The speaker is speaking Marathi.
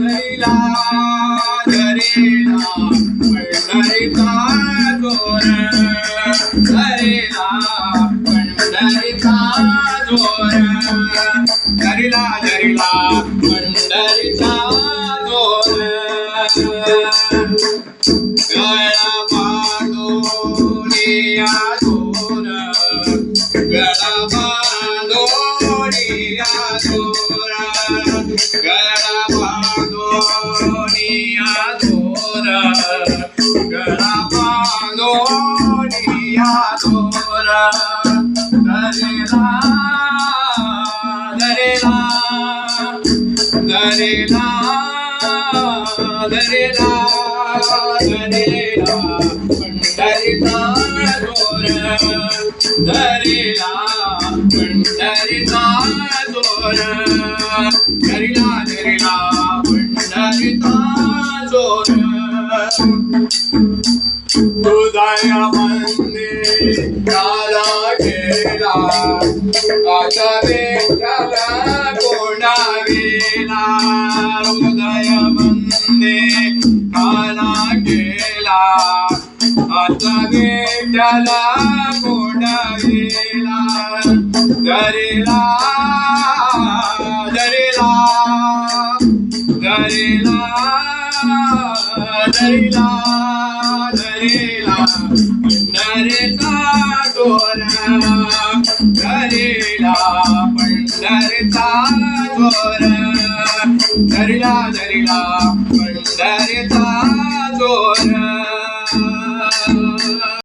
धरिला धरिला पंढरीचा जोर धरिला पंढरीचा जोर धरिला धरिला पंढरीचा जोर गळा बांधोनिया जोर गळा बांधोनिया जोर गळा बांधोनिया जोर गळा बांधोनिया जोर धरिला धरिला धरिला धरिला धरिला पंढरीचा जोर धरिला पंढरीचा जोर धरिला धरिला पंढरीचा जोर हृदयामध्ये काला गेला आता विठ्ठला कोणावेला हृदयामध्ये काला गेला आता विठ्ठला कोणावेला धरिला धरिला धरिला धरिला धरिला पंढरीचा जोर धरिला पंढरीचा जोर धरिला धरिला पंढरीचा जोर